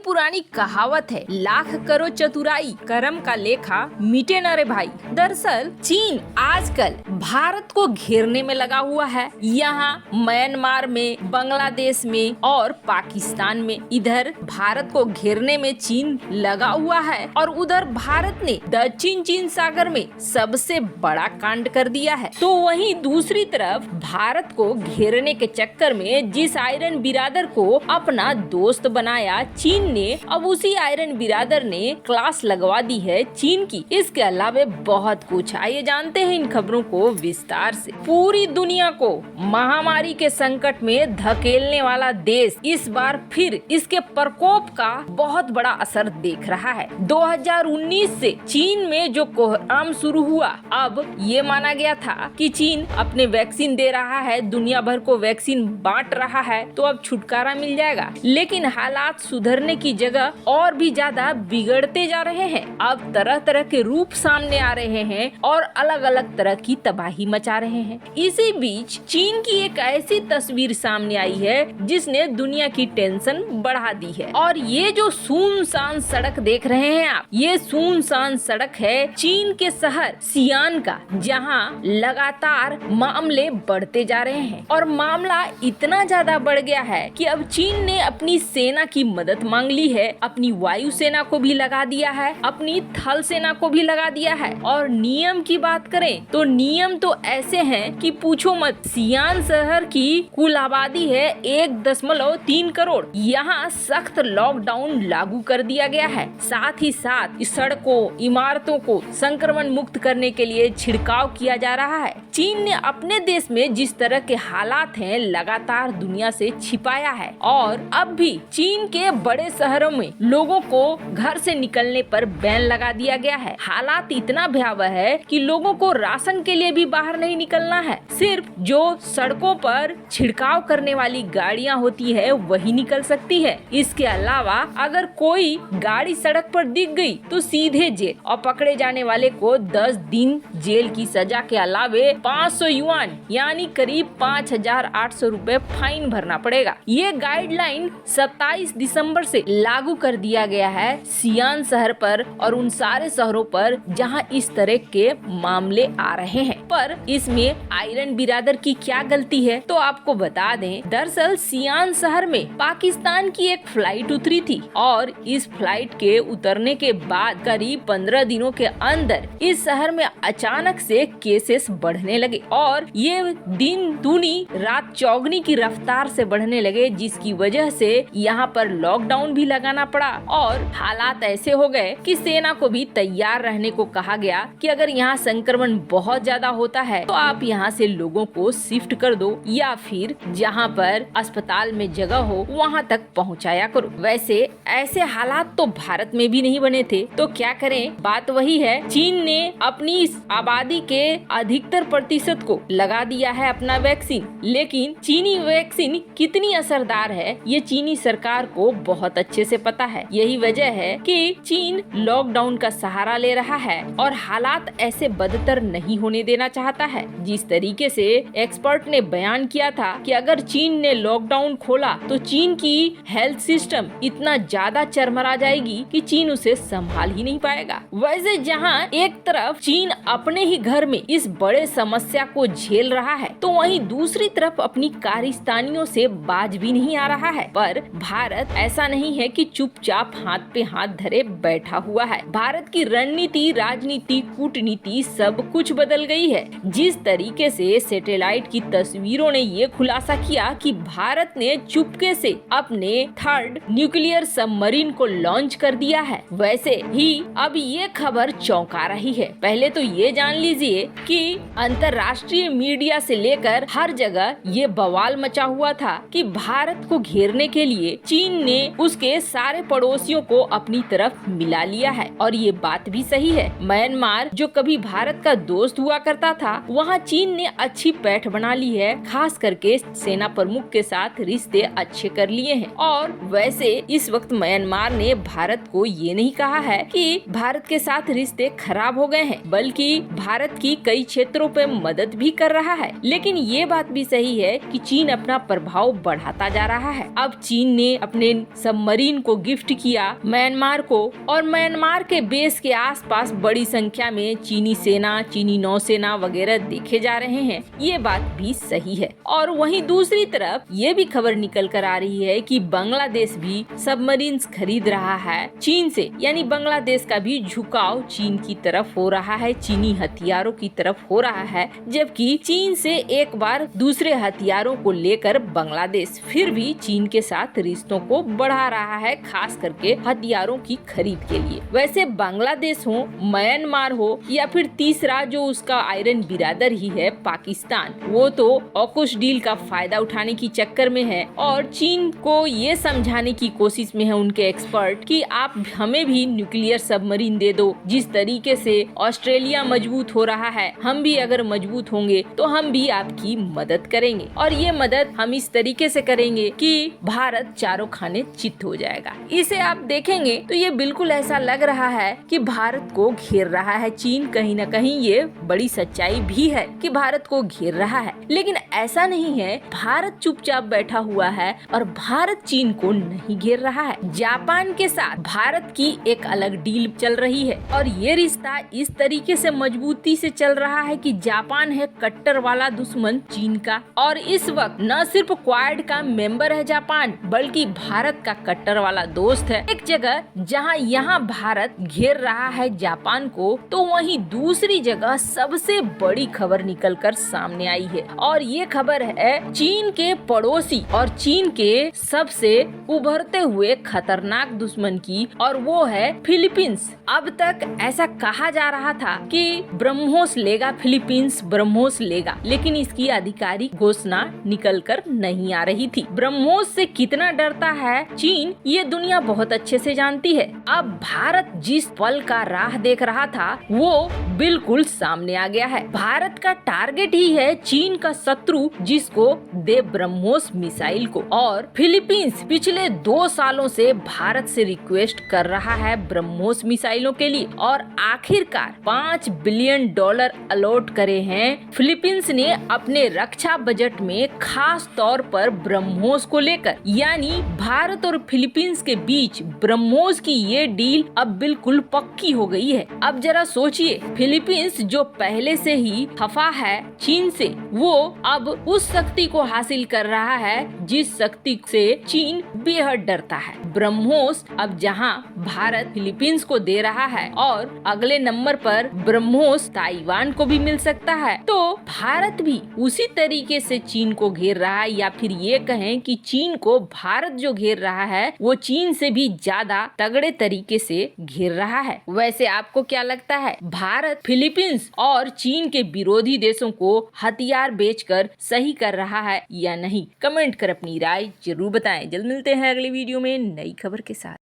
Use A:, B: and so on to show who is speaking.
A: पुरानी कहावत है, लाख करो चतुराई कर्म का लेखा मिटे न रे भाई। दरअसल चीन आजकल भारत को घेरने में लगा हुआ है। यहाँ म्यांमार में, बांग्लादेश में और पाकिस्तान में। इधर भारत को घेरने में चीन लगा हुआ है और उधर भारत ने दक्षिण चीन सागर में सबसे बड़ा कांड कर दिया है। तो वहीं दूसरी तरफ भारत को घेरने के चक्कर में जिस आयरन बिरादर को अपना दोस्त बनाया चीन ने, अब उसी आयरन बिरादर ने क्लास लगवा दी है चीन की। इसके अलावा बहुत कुछ। आइए जानते हैं इन खबरों को विस्तार से। पूरी दुनिया को महामारी के संकट में धकेलने वाला देश इस बार फिर इसके प्रकोप का बहुत बड़ा असर देख रहा है। 2019 से चीन में जो कोहराम शुरू हुआ, अब ये माना गया था कि चीन अपने वैक्सीन दे रहा है, दुनिया भर को वैक्सीन बांट रहा है, तो अब छुटकारा मिल जाएगा। लेकिन हालात सुधरने की जगह और भी ज्यादा बिगड़ते जा रहे हैं। अब तरह तरह के रूप सामने आ रहे हैं और अलग अलग तरह की तबाही मचा रहे हैं। इसी बीच चीन की एक ऐसी तस्वीर सामने आई है जिसने दुनिया की टेंशन बढ़ा दी है। और ये जो सुनसान सड़क देख रहे हैं आप, ये सुनसान सड़क है चीन के शहर सियान का, जहाँ लगातार मामले बढ़ते जा रहे हैं। और मामला इतना ज्यादा बढ़ गया है कि अब चीन ने अपनी सेना की मदद मांग ली है। अपनी वायु सेना को भी लगा दिया है, अपनी थल सेना को भी लगा दिया है। और नियम की बात करें तो नियम तो ऐसे हैं कि पूछो मत। सियान शहर की कुल आबादी है 1.3 करोड़। यहाँ सख्त लॉकडाउन लागू कर दिया गया है। साथ ही साथ सड़कों, इमारतों को संक्रमण मुक्त करने के लिए छिड़काव किया जा रहा है। चीन ने अपने देश में जिस तरह के हालात हैं लगातार दुनिया से छिपाया है। और अब भी चीन के बड़े शहरों में लोगों को घर से निकलने पर बैन लगा दिया गया है। हालात इतना भयावह है कि लोगों को राशन के लिए भी बाहर नहीं निकलना है। सिर्फ जो सड़कों पर छिड़काव करने वाली गाड़ियां होती है वही निकल सकती है। इसके अलावा अगर कोई गाड़ी सड़क पर दिख गई तो सीधे जेल, और पकड़े जाने वाले को 10 दिन जेल की सजा के अलावे 500 युआन यानी करीब 5,800 रुपए फाइन भरना पड़ेगा। ये गाइडलाइन 27 दिसंबर से लागू कर दिया गया है सियान शहर पर और उन सारे शहरों पर जहां इस तरह के मामले आ रहे हैं। पर इसमें आयरन बिरादर की क्या गलती है, तो आपको बता दें, दरअसल सियान शहर में पाकिस्तान की एक फ्लाइट उतरी थी और इस फ्लाइट के उतरने के बाद करीब 15 दिनों के अंदर इस शहर में अचानक से केसेस बढ़ने लगे और ये दिन दूनी रात चौगनी की रफ्तार से बढ़ने लगे, जिसकी वजह से यहाँ पर लॉकडाउन भी लगाना पड़ा। और हालात ऐसे हो गए कि सेना को भी तैयार रहने को कहा गया कि अगर यहाँ संक्रमण बहुत ज्यादा होता है तो आप यहाँ से लोगों को शिफ्ट कर दो या फिर जहाँ पर अस्पताल में जगह हो वहाँ तक पहुँचाया करो। वैसे ऐसे हालात तो भारत में भी नहीं बने थे, तो क्या करें। बात वही है, चीन ने अपनी आबादी के अधिकतर प्रतिशत को लगा दिया है अपना वैक्सीन। लेकिन चीनी वैक्सीन कितनी असरदार है ये चीनी सरकार को बहुत अच्छे से पता है। यही वजह है कि चीन लॉकडाउन का सहारा ले रहा है और हालात ऐसे बदतर नहीं होने देना चाहता है। जिस तरीके से एक्सपर्ट ने बयान किया था कि अगर चीन ने लॉकडाउन खोला तो चीन की हेल्थ सिस्टम इतना ज्यादा चरमरा जाएगी कि चीन उसे संभाल ही नहीं पाएगा। वैसे जहां एक तरफ चीन अपने ही घर में इस बड़े समस्या को झेल रहा है, तो वहीं दूसरी तरफ अपनी कारिस्तानियों से बाज भी नहीं आ रहा है। पर भारत ऐसा नहीं है कि चुपचाप हाथ पे हाथ धरे बैठा हुआ है। भारत की रणनीति, राजनीति, कूटनीति सब कुछ बदल गई है। जिस तरीके से सैटेलाइट की तस्वीरों ने ये खुलासा किया कि भारत ने चुपके से अपने 3rd न्यूक्लियर सबमरीन को लॉन्च कर दिया है, वैसे ही अब ये खबर चौंका रही है। पहले तो ये जान लीजिए कि अंतर्राष्ट्रीय मीडिया से लेकर हर जगह ये बवाल मचा हुआ था कि भारत को घेरने के लिए चीन ने उसके सारे पड़ोसियों को अपनी तरफ मिला लिया है। और ये बात भी सही है, म्यांमार जो कभी भारत का दोस्त हुआ करता था, वहाँ चीन ने अच्छी पैठ बना ली है। खास करके सेना प्रमुख के साथ रिश्ते अच्छे कर लिए हैं। और वैसे इस वक्त म्यांमार ने भारत को ये नहीं कहा है कि भारत के साथ रिश्ते खराब हो गए हैं, बल्कि भारत की कई क्षेत्रों पे मदद भी कर रहा है। लेकिन ये बात भी सही है कि चीन अपना प्रभाव बढ़ाता जा रहा है। अब चीन ने अपने सबमरीन सबमरीन को गिफ्ट किया म्यांमार को, और म्यांमार के बेस के आसपास बड़ी संख्या में चीनी सेना, चीनी नौसेना वगैरह देखे जा रहे हैं, ये बात भी सही है। और वहीं दूसरी तरफ ये भी खबर निकल कर आ रही है कि बांग्लादेश भी सबमरीन खरीद रहा है चीन से, यानी बांग्लादेश का भी झुकाव चीन की तरफ हो रहा है, चीनी हथियारों की तरफ हो रहा है, जबकि चीन से एक बार दूसरे हथियारों को लेकर बांग्लादेश फिर भी चीन के साथ रिश्तों को बढ़ा रहा है, खास करके हथियारों की खरीद के लिए। वैसे बांग्लादेश हो, म्यांमार हो, या फिर तीसरा जो उसका आयरन बिरादर ही है पाकिस्तान, वो तो ऑकुश डील का फायदा उठाने की चक्कर में है और चीन को ये समझाने की कोशिश में है उनके एक्सपर्ट कि आप हमें भी न्यूक्लियर सबमरीन दे दो। जिस तरीके से ऑस्ट्रेलिया मजबूत हो रहा है, हम भी अगर मजबूत होंगे तो हम भी आपकी मदद करेंगे, और ये मदद हम इस तरीके से करेंगे कि भारत चारों खाने चित हो जाएगा। इसे आप देखेंगे तो ये बिल्कुल ऐसा लग रहा है कि भारत को घेर रहा है चीन। कहीं न कहीं ये बड़ी सच्चाई भी है कि भारत को घेर रहा है, लेकिन ऐसा नहीं है भारत चुपचाप बैठा हुआ है और भारत चीन को नहीं घेर रहा है। जापान के साथ भारत की एक अलग डील चल रही है और ये रिश्ता इस तरीके से मजबूती से चल रहा है कि जापान है कट्टर वाला दुश्मन चीन का, और इस वक्त न सिर्फ क्वाड का मेंबर है जापान, बल्कि भारत का कट्टर वाला दोस्त है। एक जगह जहां यहाँ भारत घेर रहा है जापान को, तो वहीं दूसरी जगह सबसे बड़ी खबर निकलकर सामने आई है, और ये खबर है चीन के पड़ोसी और चीन के सबसे उभरते हुए खतरनाक दुश्मन की, और वो है फिलीपींस। अब तक ऐसा कहा जा रहा था कि ब्रह्मोस लेगा फिलीपींस, ब्रह्मोस लेगा, लेकिन इसकी आधिकारिक घोषणा निकल कर नहीं आ रही थी। ब्रह्मोस से कितना डरता है चीन, ये दुनिया बहुत अच्छे से जानती है। अब भारत जिस पल का राह देख रहा था वो बिल्कुल सामने आ गया है। भारत का टारगेट ही है चीन का शत्रु, जिसको दे ब्रह्मोस मिसाइल को, और फिलीपींस पिछले 2 सालों से भारत से रिक्वेस्ट कर रहा है ब्रह्मोस मिसाइलों के लिए, और आखिरकार $5 बिलियन अलॉट करे हैं फिलीपींस ने अपने रक्षा बजट में, खास तौर पर ब्रह्मोस को लेकर। यानी भारत और फिलीपींस के बीच ब्रह्मोस की ये डील अब बिल्कुल पक्की हो गई है। अब जरा सोचिए, फिलीपींस जो पहले से ही खफा है चीन से, वो अब उस शक्ति को हासिल कर रहा है जिस शक्ति से चीन बेहद डरता है। ब्रह्मोस अब जहां भारत फिलीपींस को दे रहा है और अगले नंबर पर ब्रह्मोस ताइवान को भी मिल सकता है, तो भारत भी उसी तरीके से चीन को घेर रहा है, या फिर ये कहें कि चीन को भारत जो घेर रहा है वो चीन से भी ज्यादा तगड़े तरीके से घेर रहा है। वैसे आपको क्या लगता है, भारत फिलीपींस और चीन के विरोधी देशों को हथियार बेचकर सही कर रहा है या नहीं? कमेंट कर अपनी राय जरूर बताएं। जल्द मिलते हैं अगली वीडियो में नई खबर के साथ।